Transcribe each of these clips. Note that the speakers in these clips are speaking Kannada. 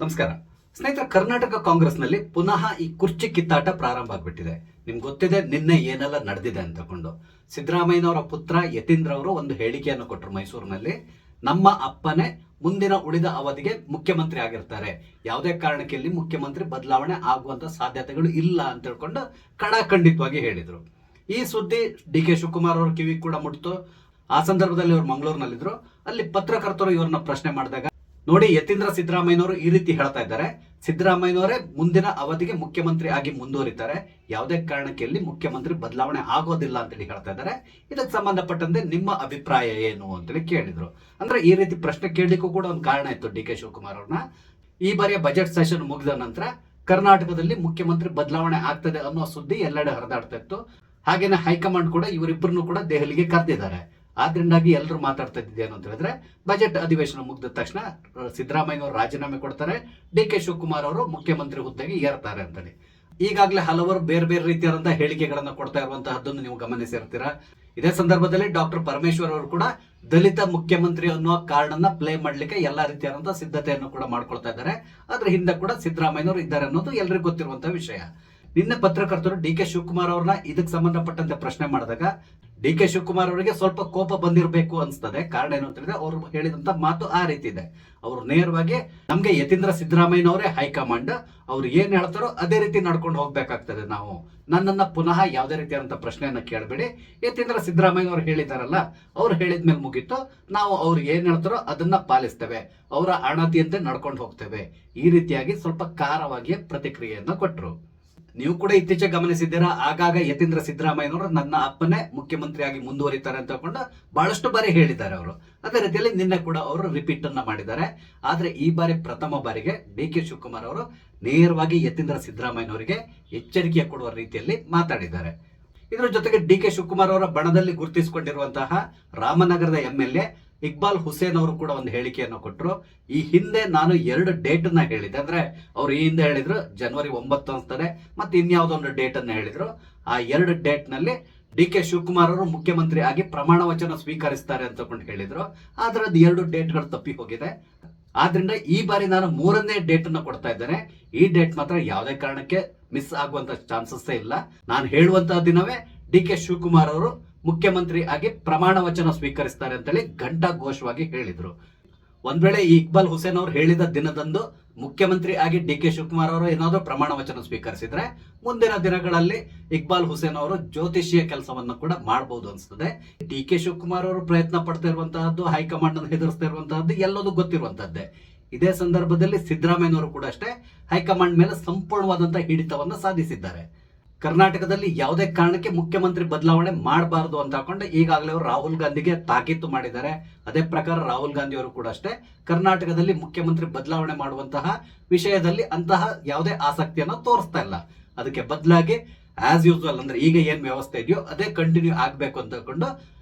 ನಮಸ್ಕಾರ ಸ್ನೇಹಿತರೆ. ಕರ್ನಾಟಕ ಕಾಂಗ್ರೆಸ್ನಲ್ಲಿ ಪುನಃ ಈ ಕುರ್ಚಿ ಕಿತ್ತಾಟ ಪ್ರಾರಂಭ ಆಗ್ಬಿಟ್ಟಿದೆ. ನಿಮ್ಗೆ ಗೊತ್ತಿದೆ ನಿನ್ನೆ ಏನೆಲ್ಲ ನಡೆದಿದೆ ಅಂತಕೊಂಡು. ಸಿದ್ದರಾಮಯ್ಯನವರ ಪುತ್ರ ಯತೀಂದ್ರ ಅವರು ಒಂದು ಹೇಳಿಕೆಯನ್ನು ಕೊಟ್ಟರು ಮೈಸೂರಿನಲ್ಲಿ. ನಮ್ಮ ಅಪ್ಪನೇ ಮುಂದಿನ ಉಳಿದ ಅವಧಿಗೆ ಮುಖ್ಯಮಂತ್ರಿ ಆಗಿರ್ತಾರೆ, ಯಾವುದೇ ಕಾರಣಕ್ಕೆ ಇಲ್ಲಿ ಮುಖ್ಯಮಂತ್ರಿ ಬದಲಾವಣೆ ಆಗುವಂತ ಸಾಧ್ಯತೆಗಳು ಇಲ್ಲ ಅಂತ ಹೇಳ್ಕೊಂಡು ಖಡಾಖಂಡಿತವಾಗಿ ಹೇಳಿದ್ರು. ಈ ಸುದ್ದಿ ಡಿ ಕೆ ಶಿವಕುಮಾರ್ ಅವ್ರ ಕಿವಿ ಕೂಡ ಮುಟ್ತು. ಆ ಸಂದರ್ಭದಲ್ಲಿ ಅವರು ಮಂಗಳೂರಿನಲ್ಲಿದ್ರು. ಅಲ್ಲಿ ಪತ್ರಕರ್ತರು ಇವ್ರನ್ನ ಪ್ರಶ್ನೆ ಮಾಡಿದಾಗ, ನೋಡಿ ಯತೀಂದ್ರ ಸಿದ್ದರಾಮಯ್ಯನವರು ಈ ರೀತಿ ಹೇಳ್ತಾ ಇದ್ದಾರೆ, ಸಿದ್ದರಾಮಯ್ಯನವರೇ ಮುಂದಿನ ಅವಧಿಗೆ ಮುಖ್ಯಮಂತ್ರಿ ಆಗಿ ಮುಂದುವರಿತಾರೆ, ಯಾವುದೇ ಕಾರಣಕ್ಕೆ ಇಲ್ಲಿ ಮುಖ್ಯಮಂತ್ರಿ ಬದಲಾವಣೆ ಆಗೋದಿಲ್ಲ ಅಂತೇಳಿ ಹೇಳ್ತಾ ಇದ್ದಾರೆ. ಇದಕ್ಕೆ ಸಂಬಂಧಪಟ್ಟಂತೆ ನಿಮ್ಮ ಅಭಿಪ್ರಾಯ ಏನು ಅಂತೇಳಿ ಕೇಳಿದ್ರು. ಅಂದ್ರೆ ಈ ರೀತಿ ಪ್ರಶ್ನೆ ಕೇಳಲಿಕ್ಕೂ ಕೂಡ ಒಂದು ಕಾರಣ ಇತ್ತು ಡಿ ಕೆ ಶಿವಕುಮಾರ್ ಅವ್ರನ್ನ. ಈ ಬಾರಿಯ ಬಜೆಟ್ ಸೆಷನ್ ಮುಗಿದ ನಂತರ ಕರ್ನಾಟಕದಲ್ಲಿ ಮುಖ್ಯಮಂತ್ರಿ ಬದಲಾವಣೆ ಆಗ್ತದೆ ಅನ್ನೋ ಸುದ್ದಿ ಎಲ್ಲೆಡೆ ಹರಿದಾಡ್ತಾ ಇತ್ತು. ಹಾಗೇನೆ ಹೈಕಮಾಂಡ್ ಕೂಡ ಇವರಿಬ್ಬರನ್ನು ಕೂಡ ದೆಹಲಿಗೆ ಕರೆದಿದ್ದಾರೆ. ಆದ್ರಿಂದಾಗಿ ಎಲ್ಲರೂ ಮಾತಾಡ್ತಾ ಇದ್ದೇನು ಅಂತ ಹೇಳಿದ್ರೆ, ಬಜೆಟ್ ಅಧಿವೇಶನ ಮುಗಿದ ತಕ್ಷಣ ಸಿದ್ದರಾಮಯ್ಯ ಅವರು ರಾಜೀನಾಮೆ ಕೊಡ್ತಾರೆ, ಡಿ ಕೆ ಶಿವಕುಮಾರ್ ಅವರು ಮುಖ್ಯಮಂತ್ರಿ ಹುದ್ದೆಗೆ ಏರ್ತಾರೆ ಅಂತೇಳಿ. ಈಗಾಗಲೇ ಹಲವರು ಬೇರೆ ಬೇರೆ ರೀತಿಯಾದಂತಹ ಹೇಳಿಕೆಗಳನ್ನ ಕೊಡ್ತಾ ಇರುವಂತಹದ್ದನ್ನು ನೀವು ಗಮನಿಸಿರ್ತೀರಾ. ಇದೇ ಸಂದರ್ಭದಲ್ಲಿ ಡಾಕ್ಟರ್ ಪರಮೇಶ್ವರ್ ಅವರು ಕೂಡ ದಲಿತ ಮುಖ್ಯಮಂತ್ರಿ ಅನ್ನುವ ಕಾರ್ಡನ್ನ ಪ್ಲೇ ಮಾಡ್ಲಿಕ್ಕೆ ಎಲ್ಲಾ ರೀತಿಯಾದಂತಹ ಸಿದ್ಧತೆಯನ್ನು ಕೂಡ ಮಾಡ್ಕೊಳ್ತಾ ಇದ್ದಾರೆ. ಅದ್ರ ಹಿಂದೆ ಕೂಡ ಸಿದ್ದರಾಮಯ್ಯನವರು ಇದ್ದಾರೆ ಅನ್ನೋದು ಎಲ್ರಿಗೂ ಗೊತ್ತಿರುವಂತಹ ವಿಷಯ. ನಿನ್ನೆ ಪತ್ರಕರ್ತರು ಡಿ ಕೆ ಶಿವಕುಮಾರ್ ಅವ್ರನ್ನ ಇದಕ್ಕೆ ಸಂಬಂಧಪಟ್ಟಂತೆ ಪ್ರಶ್ನೆ ಮಾಡಿದಾಗ ಡಿ ಕೆ ಶಿವಕುಮಾರ್ ಅವರಿಗೆ ಸ್ವಲ್ಪ ಕೋಪ ಬಂದಿರಬೇಕು ಅನ್ಸ್ತದೆ. ಕಾರಣ ಏನು ಅಂತ ಹೇಳಿದ್ರೆ, ಅವರು ಹೇಳಿದಂತ ಮಾತು ಆ ರೀತಿ ಇದೆ. ಅವರು ನೇರವಾಗಿ ನಮ್ಗೆ ಯತೀಂದ್ರ ಸಿದ್ದರಾಮಯ್ಯನವರೇ ಹೈಕಮಾಂಡ್, ಅವ್ರು ಏನ್ ಹೇಳ್ತಾರೋ ಅದೇ ರೀತಿ ನಡ್ಕೊಂಡು ಹೋಗ್ಬೇಕಾಗ್ತದೆ. ನಾವು ನನ್ನನ್ನ ಪುನಃ ಯಾವುದೇ ರೀತಿಯಾದಂತ ಪ್ರಶ್ನೆಯನ್ನ ಕೇಳಬೇಡಿ, ಯತೀಂದ್ರ ಸಿದ್ದರಾಮಯ್ಯನವ್ರು ಹೇಳಿದಾರಲ್ಲ, ಅವ್ರು ಹೇಳಿದ್ಮೇಲೆ ಮುಗೀತು, ನಾವು ಅವ್ರು ಏನ್ ಹೇಳ್ತಾರೋ ಅದನ್ನ ಪಾಲಿಸ್ತೇವೆ, ಅವರ ಅಣತಿಯಂತೆ ನಡ್ಕೊಂಡು ಹೋಗ್ತೇವೆ. ಈ ರೀತಿಯಾಗಿ ಸ್ವಲ್ಪ ಖಾರವಾಗಿ ಪ್ರತಿಕ್ರಿಯೆಯನ್ನ ಕೊಟ್ಟರು. ನೀವು ಕೂಡ ಇತ್ತೀಚೆಗೆ ಗಮನಿಸಿದ್ದೀರಾ, ಆಗಾಗ ಯತೀಂದ್ರ ಸಿದ್ದರಾಮಯ್ಯನವರು ನನ್ನ ಅಪ್ಪನೇ ಮುಖ್ಯಮಂತ್ರಿಯಾಗಿ ಮುಂದುವರಿತಾರೆ ಅಂತ ಕೊಂಡು ಬಹಳಷ್ಟು ಬಾರಿ ಹೇಳಿದ್ದಾರೆ ಅವರು. ಅದೇ ರೀತಿಯಲ್ಲಿ ನಿನ್ನೆ ಕೂಡ ಅವರು ರಿಪೀಟ್ ಅನ್ನ ಮಾಡಿದ್ದಾರೆ. ಆದ್ರೆ ಈ ಬಾರಿ ಪ್ರಥಮ ಬಾರಿಗೆ ಡಿ ಕೆ ಶಿವಕುಮಾರ್ ಅವರು ನೇರವಾಗಿ ಯತೀಂದ್ರ ಸಿದ್ದರಾಮಯ್ಯನವರಿಗೆ ಎಚ್ಚರಿಕೆ ಕೊಡುವ ರೀತಿಯಲ್ಲಿ ಮಾತಾಡಿದ್ದಾರೆ. ಇದರ ಜೊತೆಗೆ ಡಿ ಕೆ ಶಿವಕುಮಾರ್ ಅವರ ಬಣದಲ್ಲಿ ಗುರುತಿಸಿಕೊಂಡಿರುವಂತಹ ರಾಮನಗರದ MLA ಇಕ್ಬಾಲ್ ಹುಸೇನ್ ಅವರು ಕೂಡ ಒಂದು ಹೇಳಿಕೆಯನ್ನು ಕೊಟ್ಟರು. ಈ ಹಿಂದೆ ನಾನು 2 ಡೇಟ್ ಅನ್ನ ಹೇಳಿದೆ, ಅಂದ್ರೆ ಅವ್ರು ಈ ಹಿಂದೆ ಹೇಳಿದ್ರು ಜನವರಿ 9 ಅನ್ಸ್ತಾರೆ, ಮತ್ತೆ ಇನ್ಯಾವುದೋ ಒಂದು ಡೇಟ್ ಅನ್ನ ಹೇಳಿದ್ರು. ಆ 2 ಡೇಟ್ ನಲ್ಲಿ ಡಿ ಕೆ ಶಿವಕುಮಾರ್ ಅವರು ಮುಖ್ಯಮಂತ್ರಿ ಆಗಿ ಪ್ರಮಾಣ ವಚನ ಸ್ವೀಕರಿಸ್ತಾರೆ ಅಂತ ಹೇಳಿದ್ರು. ಆದ್ರೆ ಅದು 2 ಡೇಟ್ಗಳು ತಪ್ಪಿ ಹೋಗಿದೆ. ಆದ್ರಿಂದ ಈ ಬಾರಿ ನಾನು 3ನೇ ಡೇಟ್ ಅನ್ನ ಕೊಡ್ತಾ ಇದ್ದೇನೆ. ಈ ಡೇಟ್ ಮಾತ್ರ ಯಾವುದೇ ಕಾರಣಕ್ಕೆ ಮಿಸ್ ಆಗುವಂತ ಚಾನ್ಸಸ್ ಇಲ್ಲ. ನಾನು ಹೇಳುವಂತಹ ದಿನವೇ ಡಿ ಕೆ ಶಿವಕುಮಾರ್ ಅವರು ಮುಖ್ಯಮಂತ್ರಿ ಆಗಿ ಪ್ರಮಾಣ ವಚನ ಸ್ವೀಕರಿಸ್ತಾರೆ ಅಂತೇಳಿ ಘಂಟಾ ಘೋಷವಾಗಿ ಹೇಳಿದ್ರು. ಒಂದ್ ವೇಳೆ ಈ ಇಕ್ಬಾಲ್ ಹುಸೇನ್ ಅವರು ಹೇಳಿದ ದಿನದಂದು ಮುಖ್ಯಮಂತ್ರಿ ಆಗಿ ಡಿ ಕೆ ಶಿವಕುಮಾರ್ ಅವರು ಏನಾದ್ರು ಪ್ರಮಾಣ ವಚನ ಸ್ವೀಕರಿಸಿದ್ರೆ, ಮುಂದಿನ ದಿನಗಳಲ್ಲಿ ಇಕ್ಬಾಲ್ ಹುಸೇನ್ ಅವರು ಜ್ಯೋತಿಷಿಯ ಕೆಲಸವನ್ನು ಕೂಡ ಮಾಡಬಹುದು ಅನ್ಸ್ತದೆ. ಡಿ ಕೆ ಶಿವಕುಮಾರ್ ಅವರು ಪ್ರಯತ್ನ ಪಡ್ತಾ ಇರುವಂತಹದ್ದು, ಹೈಕಮಾಂಡ್ ಅನ್ನು ಹೆದರಿಸ್ತಾ ಇರುವಂತಹದ್ದು ಎಲ್ಲದೂ ಗೊತ್ತಿರುವಂತದ್ದೇ. ಇದೇ ಸಂದರ್ಭದಲ್ಲಿ ಸಿದ್ದರಾಮಯ್ಯನವರು ಕೂಡ ಅಷ್ಟೇ ಹೈಕಮಾಂಡ್ ಮೇಲೆ ಸಂಪೂರ್ಣವಾದಂತಹ ಹಿಡಿತವನ್ನು ಸಾಧಿಸಿದ್ದಾರೆ. ಕರ್ನಾಟಕದಲ್ಲಿ ಯಾವುದೇ ಕಾರಣಕ್ಕೆ ಮುಖ್ಯಮಂತ್ರಿ ಬದಲಾವಣೆ ಮಾಡಬಾರದು ಅಂತ ಹಾಕೊಂಡು ಈಗಾಗಲೇ ಅವರು ರಾಹುಲ್ ಗಾಂಧಿಗೆ ತಾಕೀತು ಮಾಡಿದ್ದಾರೆ. ಅದೇ ಪ್ರಕಾರ ರಾಹುಲ್ ಗಾಂಧಿ ಅವರು ಕೂಡ ಅಷ್ಟೇ ಕರ್ನಾಟಕದಲ್ಲಿ ಮುಖ್ಯಮಂತ್ರಿ ಬದಲಾವಣೆ ಮಾಡುವಂತಹ ವಿಷಯದಲ್ಲಿ ಅಂತಹ ಯಾವುದೇ ಆಸಕ್ತಿಯನ್ನು ತೋರಿಸ್ತಾ ಇಲ್ಲ. ಅದಕ್ಕೆ ಬದಲಾಗಿ ಆಸ್ ಯೂಸ್ವಲ್, ಅಂದ್ರೆ ಈಗ ಏನ್ ವ್ಯವಸ್ಥೆ ಇದೆಯೋ ಅದೇ ಕಂಟಿನ್ಯೂ ಆಗ್ಬೇಕು ಅಂತ ಹೇಳ್ಕೊಂಡು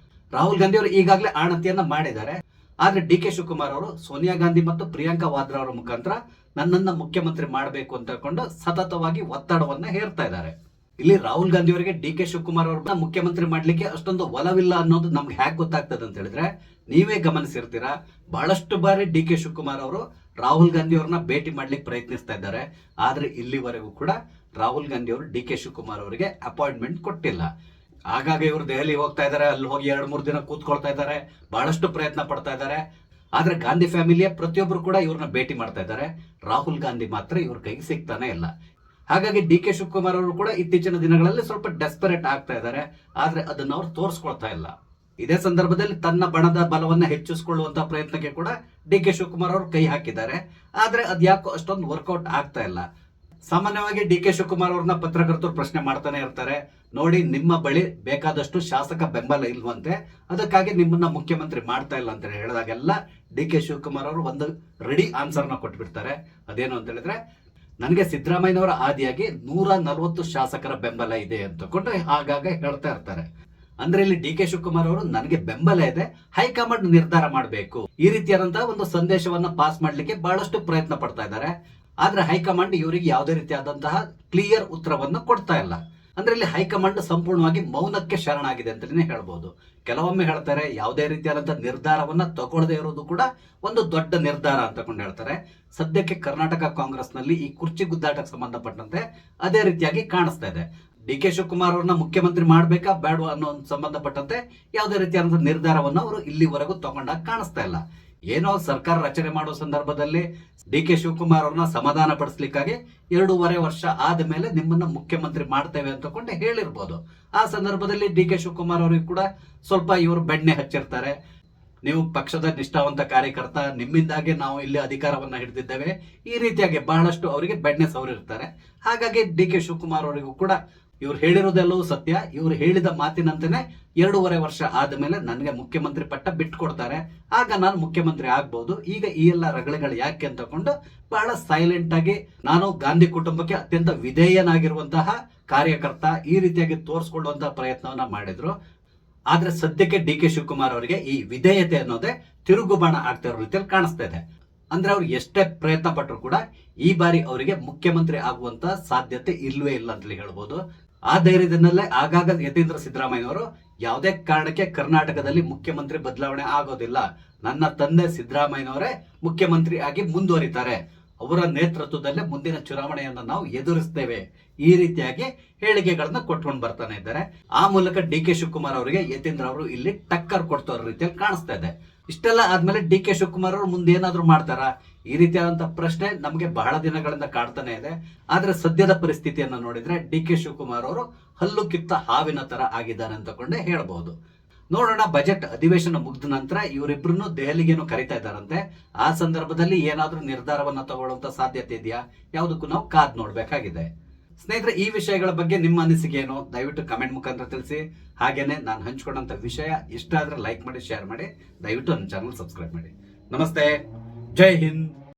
ರಾಹುಲ್ ಗಾಂಧಿ ಅವರು ಈಗಾಗಲೇ ಆಣತಿಯನ್ನ ಮಾಡಿದ್ದಾರೆ. ಆದ್ರೆ ಡಿ ಕೆ ಶಿವಕುಮಾರ್ ಅವರು ಸೋನಿಯಾ ಗಾಂಧಿ ಮತ್ತು ಪ್ರಿಯಾಂಕಾ ವಾದ್ರಾ ಅವರ ಮುಖಾಂತರ ನನ್ನನ್ನ ಮುಖ್ಯಮಂತ್ರಿ ಮಾಡಬೇಕು ಅಂತ ಹೇಳ್ಕೊಂಡು ಸತತವಾಗಿ ಒತ್ತಡವನ್ನ ಹೇರ್ತಾ ಇದ್ದಾರೆ. ಇಲ್ಲಿ ರಾಹುಲ್ ಗಾಂಧಿ ಅವರಿಗೆ ಡಿ ಕೆ ಶಿವಕುಮಾರ್ ಅವ್ರನ್ನ ಮುಖ್ಯಮಂತ್ರಿ ಮಾಡ್ಲಿಕ್ಕೆ ಅಷ್ಟೊಂದು ಒಲವಿಲ್ಲ ಅನ್ನೋದು ನಮ್ಗೆ ಹ್ಯಾಕ್ ಗೊತ್ತಾಗ್ತದೆ ಅಂತ ಹೇಳಿದ್ರೆ, ನೀವೇ ಗಮನಿಸಿರ್ತೀರಾ, ಬಹಳಷ್ಟು ಬಾರಿ ಡಿ ಕೆ ಶಿವಕುಮಾರ್ ಅವರು ರಾಹುಲ್ ಗಾಂಧಿ ಅವ್ರನ್ನ ಭೇಟಿ ಮಾಡ್ಲಿಕ್ಕೆ ಪ್ರಯತ್ನಿಸ್ತಾ ಇದ್ದಾರೆ. ಆದ್ರೆ ಇಲ್ಲಿವರೆಗೂ ಕೂಡ ರಾಹುಲ್ ಗಾಂಧಿ ಅವರು ಡಿ ಕೆ ಶಿವಕುಮಾರ್ ಅವರಿಗೆ ಅಪಾಯಿಂಟ್ಮೆಂಟ್ ಕೊಟ್ಟಿಲ್ಲ. ಆಗಾಗ ಇವರು ದೆಹಲಿ ಹೋಗ್ತಾ ಇದ್ದಾರೆ, ಅಲ್ಲಿ ಹೋಗಿ 2-3 ದಿನ ಕೂತ್ಕೊಳ್ತಾ ಇದ್ದಾರೆ, ಬಹಳಷ್ಟು ಪ್ರಯತ್ನ ಪಡ್ತಾ ಇದ್ದಾರೆ. ಆದ್ರೆ ಗಾಂಧಿ ಫ್ಯಾಮಿಲಿಯ ಪ್ರತಿಯೊಬ್ಬರು ಕೂಡ ಇವ್ರನ್ನ ಭೇಟಿ ಮಾಡ್ತಾ ಇದ್ದಾರೆ. ರಾಹುಲ್ ಗಾಂಧಿ ಮಾತ್ರ ಇವ್ರ ಕೈಗೆ ಸಿಗ್ತಾನೆ ಇಲ್ಲ. ಹಾಗಾಗಿ ಡಿ ಕೆ ಶಿವಕುಮಾರ್ ಅವರು ಕೂಡ ಇತ್ತೀಚಿನ ದಿನಗಳಲ್ಲಿ ಸ್ವಲ್ಪ ಡೆಸ್ಪರೇಟ್ ಆಗ್ತಾ ಇದ್ದಾರೆ. ಆದ್ರೆ ಅದನ್ನ ಅವ್ರು ತೋರಿಸ್ಕೊಳ್ತಾ ಇಲ್ಲ. ಇದೇ ಸಂದರ್ಭದಲ್ಲಿ ತನ್ನ ಬಣದ ಬಲವನ್ನ ಹೆಚ್ಚಿಸಿಕೊಳ್ಳುವಂತಹ ಪ್ರಯತ್ನಕ್ಕೆ ಕೂಡ ಡಿ ಕೆ ಶಿವಕುಮಾರ್ ಅವರು ಕೈ ಹಾಕಿದ್ದಾರೆ. ಆದ್ರೆ ಅದ್ಯಾಕೋ ಅಷ್ಟೊಂದು ವರ್ಕೌಟ್ ಆಗ್ತಾ ಇಲ್ಲ. ಸಾಮಾನ್ಯವಾಗಿ ಡಿ ಕೆ ಶಿವಕುಮಾರ್ ಅವ್ರನ್ನ ಪತ್ರಕರ್ತರು ಪ್ರಶ್ನೆ ಮಾಡ್ತಾನೆ ಇರ್ತಾರೆ, ನೋಡಿ ನಿಮ್ಮ ಬಳಿ ಬೇಕಾದಷ್ಟು ಶಾಸಕ ಬೆಂಬಲ ಇಲ್ವಂತೆ, ಅದಕ್ಕಾಗಿ ನಿಮ್ಮನ್ನ ಮುಖ್ಯಮಂತ್ರಿ ಮಾಡ್ತಾ ಇಲ್ಲ ಅಂತ ಹೇಳಿದಾಗೆಲ್ಲ ಡಿ ಕೆ ಶಿವಕುಮಾರ್ ಅವರು ಒಂದು ರೆಡಿ ಆನ್ಸರ್ನ ಕೊಟ್ಬಿಡ್ತಾರೆ. ಅದೇನು ಅಂತ ಹೇಳಿದ್ರೆ, ನನಗೆ ಸಿದ್ದರಾಮಯ್ಯನವರ ಆದಿಯಾಗಿ 140 ಶಾಸಕರ ಬೆಂಬಲ ಇದೆ ಅಂತಕೊಂಡು ಆಗಾಗ ಹೇಳ್ತಾ ಇರ್ತಾರೆ. ಅಂದ್ರೆ ಇಲ್ಲಿ ಡಿ ಕೆ ಶಿವಕುಮಾರ್ ಅವರು ನನಗೆ ಬೆಂಬಲ ಇದೆ, ಹೈಕಮಾಂಡ್ ನಿರ್ಧಾರ ಮಾಡಬೇಕು, ಈ ರೀತಿಯಾದಂತಹ ಒಂದು ಸಂದೇಶವನ್ನ ಪಾಸ್ ಮಾಡ್ಲಿಕ್ಕೆ ಬಹಳಷ್ಟು ಪ್ರಯತ್ನ ಪಡ್ತಾ ಇದ್ದಾರೆ. ಆದ್ರೆ ಹೈಕಮಾಂಡ್ ಇವರಿಗೆ ಯಾವುದೇ ರೀತಿಯಾದಂತಹ ಕ್ಲಿಯರ್ ಉತ್ತರವನ್ನು ಕೊಡ್ತಾ ಇಲ್ಲ. ಅಂದ್ರೆ ಇಲ್ಲಿ ಹೈಕಮಾಂಡ್ ಸಂಪೂರ್ಣವಾಗಿ ಮೌನಕ್ಕೆ ಶರಣಾಗಿದೆ ಅಂತಲೇ ಹೇಳ್ಬೋದು. ಕೆಲವೊಮ್ಮೆ ಹೇಳ್ತಾರೆ ಯಾವುದೇ ರೀತಿಯಾದಂತಹ ನಿರ್ಧಾರವನ್ನ ತಗೊಳ್ಳದೆ ಇರೋದು ಕೂಡ ಒಂದು ದೊಡ್ಡ ನಿರ್ಧಾರ ಅಂತಕೊಂಡು ಹೇಳ್ತಾರೆ. ಸದ್ಯಕ್ಕೆ ಕರ್ನಾಟಕ ಕಾಂಗ್ರೆಸ್ ನಲ್ಲಿ ಈ ಕುರ್ಚಿ ಗುದ್ದಾಟಕ್ಕೆ ಸಂಬಂಧಪಟ್ಟಂತೆ ಅದೇ ರೀತಿಯಾಗಿ ಕಾಣಿಸ್ತಾ ಇದೆ. ಡಿ ಕೆ ಶಿವಕುಮಾರ್ ಅವ್ರನ್ನ ಮುಖ್ಯಮಂತ್ರಿ ಮಾಡ್ಬೇಕಾ ಬೇಡವಾ ಅನ್ನೋ ಸಂಬಂಧಪಟ್ಟಂತೆ ಯಾವುದೇ ರೀತಿಯಾದಂತಹ ನಿರ್ಧಾರವನ್ನ ಅವರು ಇಲ್ಲಿವರೆಗೂ ತಗೊಂಡಾಗ ಕಾಣಿಸ್ತಾ ಇಲ್ಲ. ಏನೋ ಸರ್ಕಾರ ರಚನೆ ಮಾಡುವ ಸಂದರ್ಭದಲ್ಲಿ ಡಿ ಕೆ ಶಿವಕುಮಾರ್ ಅವ್ರನ್ನ ಸಮಾಧಾನ ಪಡಿಸ್ಲಿಕ್ಕಾಗಿ 2.5 ವರ್ಷ ಆದ್ಮೇಲೆ ನಿಮ್ಮನ್ನ ಮುಖ್ಯಮಂತ್ರಿ ಮಾಡ್ತೇವೆ ಅಂತಕೊಂಡು ಹೇಳಿರ್ಬೋದು. ಆ ಸಂದರ್ಭದಲ್ಲಿ ಡಿ ಕೆ ಶಿವಕುಮಾರ್ ಅವರಿಗೆ ಕೂಡ ಸ್ವಲ್ಪ ಇವರು ಬೆಣ್ಣೆ ಹಚ್ಚಿರ್ತಾರೆ. ನೀವು ಪಕ್ಷದ ನಿಷ್ಠಾವಂತ ಕಾರ್ಯಕರ್ತ, ನಿಮ್ಮಿಂದಾಗಿ ನಾವು ಇಲ್ಲಿ ಅಧಿಕಾರವನ್ನ ಹಿಡಿದಿದ್ದೇವೆ, ಈ ರೀತಿಯಾಗಿ ಬಹಳಷ್ಟು ಅವರಿಗೆ ಬೆಣ್ಣೆ ಸವರಿರ್ತಾರೆ. ಹಾಗಾಗಿ ಡಿ ಕೆ ಶಿವಕುಮಾರ್ ಅವರಿಗೂ ಕೂಡ ಇವ್ರು ಹೇಳಿರೋದೆಲ್ಲವೂ ಸತ್ಯ. ಇವ್ರು ಹೇಳಿದ ಮಾತಿನಂತೆನೆ 2.5 ವರ್ಷ ಆದ್ಮೇಲೆ ನನಗೆ ಮುಖ್ಯಮಂತ್ರಿ ಪಟ್ಟ ಬಿಟ್ಕೊಡ್ತಾರೆ, ಆಗ ನಾನು ಮುಖ್ಯಮಂತ್ರಿ ಆಗ್ಬಹುದು. ಈಗ ಈ ಎಲ್ಲ ರಗಳೆಗಳು ಯಾಕೆ ಅಂತಕೊಂಡು ಬಹಳ ಸೈಲೆಂಟ್ ಆಗಿ ನಾನು ಗಾಂಧಿ ಕುಟುಂಬಕ್ಕೆ ಅತ್ಯಂತ ವಿಧೇಯನಾಗಿರುವಂತಹ ಕಾರ್ಯಕರ್ತ ಈ ರೀತಿಯಾಗಿ ತೋರಿಸ್ಕೊಳ್ಳುವಂತಹ ಪ್ರಯತ್ನವನ್ನ ಮಾಡಿದ್ರು. ಆದ್ರೆ ಸದ್ಯಕ್ಕೆ ಡಿ ಕೆ ಶಿವಕುಮಾರ್ ಅವರಿಗೆ ಈ ವಿಧೇಯತೆ ಅನ್ನೋದೇ ತಿರುಗುಬಾಣ ಆಗ್ತಾ ಇರೋ ರೀತಿಯಲ್ಲಿ ಕಾಣಿಸ್ತಾ ಇದೆ. ಅಂದ್ರೆ ಅವ್ರು ಎಷ್ಟೇ ಪ್ರಯತ್ನ ಪಟ್ಟರು ಕೂಡ ಈ ಬಾರಿ ಅವರಿಗೆ ಮುಖ್ಯಮಂತ್ರಿ ಆಗುವಂತ ಸಾಧ್ಯತೆ ಇಲ್ವೇ ಇಲ್ಲ ಅಂತಲೇ ಹೇಳ್ಬೋದು. ಆ ಧೈರ್ಯದಲ್ಲೇ ಆಗಾಗ ಯತೀಂದ್ರ ಸಿದ್ದರಾಮಯ್ಯನವರು ಯಾವುದೇ ಕಾರಣಕ್ಕೆ ಕರ್ನಾಟಕದಲ್ಲಿ ಮುಖ್ಯಮಂತ್ರಿ ಬದಲಾವಣೆ ಆಗೋದಿಲ್ಲ, ನನ್ನ ತಂದೆ ಸಿದ್ದರಾಮಯ್ಯನವರೇ ಮುಖ್ಯಮಂತ್ರಿ ಆಗಿ ಮುಂದುವರಿತಾರೆ, ಅವರ ನೇತೃತ್ವದಲ್ಲೇ ಮುಂದಿನ ಚುನಾವಣೆಯನ್ನು ನಾವು ಎದುರಿಸ್ತೇವೆ, ಈ ರೀತಿಯಾಗಿ ಹೇಳಿಕೆಗಳನ್ನ ಕೊಟ್ಕೊಂಡು ಬರ್ತಾನೆ ಇದ್ದಾರೆ. ಆ ಮೂಲಕ ಡಿ ಕೆ ಶಿವಕುಮಾರ್ ಅವರಿಗೆ ಯತೀಂದ್ರ ಅವರು ಇಲ್ಲಿ ಟಕ್ಕರ್ ಕೊಡ್ತಾ ಇರೋ ರೀತಿಯಲ್ಲಿ ಕಾಣಿಸ್ತಾ ಇದೆ. ಇಷ್ಟೆಲ್ಲ ಆದ್ಮೇಲೆ ಡಿ ಕೆ ಶಿವಕುಮಾರ್ ಅವರು ಮುಂದೆ ಏನಾದ್ರು ಮಾಡ್ತಾರಾ, ಈ ರೀತಿಯಾದಂತಹ ಪ್ರಶ್ನೆ ನಮಗೆ ಬಹಳ ದಿನಗಳಿಂದ ಕಾಡ್ತಾನೆ ಇದೆ. ಆದ್ರೆ ಸದ್ಯದ ಪರಿಸ್ಥಿತಿಯನ್ನು ನೋಡಿದ್ರೆ ಡಿ ಕೆ ಶಿವಕುಮಾರ್ ಅವರು ಹಲ್ಲು ಕಿತ್ತ ಹಾವಿನ ತರ ಆಗಿದ್ದಾರೆ ಅಂತಕೊಂಡೇ ಹೇಳ್ಬಹುದು. ನೋಡೋಣ, ಬಜೆಟ್ ಅಧಿವೇಶನ ಮುಗ್ದ ನಂತರ ಇವರಿಬ್ರು ದೆಹಲಿಗೇನು ಕರಿತಾ ಇದ್ದಾರಂತೆ. ಆ ಸಂದರ್ಭದಲ್ಲಿ ಏನಾದ್ರೂ ನಿರ್ಧಾರವನ್ನ ತಗೊಳ್ಳುವಂತ ಸಾಧ್ಯತೆ ಇದೆಯಾ, ಯಾವುದಕ್ಕೂ ನಾವು ಕಾದ್ ನೋಡ್ಬೇಕಾಗಿದೆ. ಸ್ನೇಹಿತರೆ, ಈ ವಿಷಯಗಳ ಬಗ್ಗೆ ನಿಮ್ಮ ಅನಿಸಿಕೆ ಏನು ದಯವಿಟ್ಟು ಕಮೆಂಟ್ ಮುಖಾಂತರ ತಿಳಿಸಿ. ಹಾಗೇನೆ ನಾನು ಹಂಚ್ಕೊಂಡಂತ ವಿಷಯ ಇಷ್ಟ ಆದ್ರೆ ಲೈಕ್ ಮಾಡಿ, ಶೇರ್ ಮಾಡಿ, ದಯವಿಟ್ಟು ನನ್ನ ಚಾನಲ್ ಸಬ್ಸ್ಕ್ರೈಬ್ ಮಾಡಿ. ನಮಸ್ತೆ, ಜೈ ಹಿಂದ್.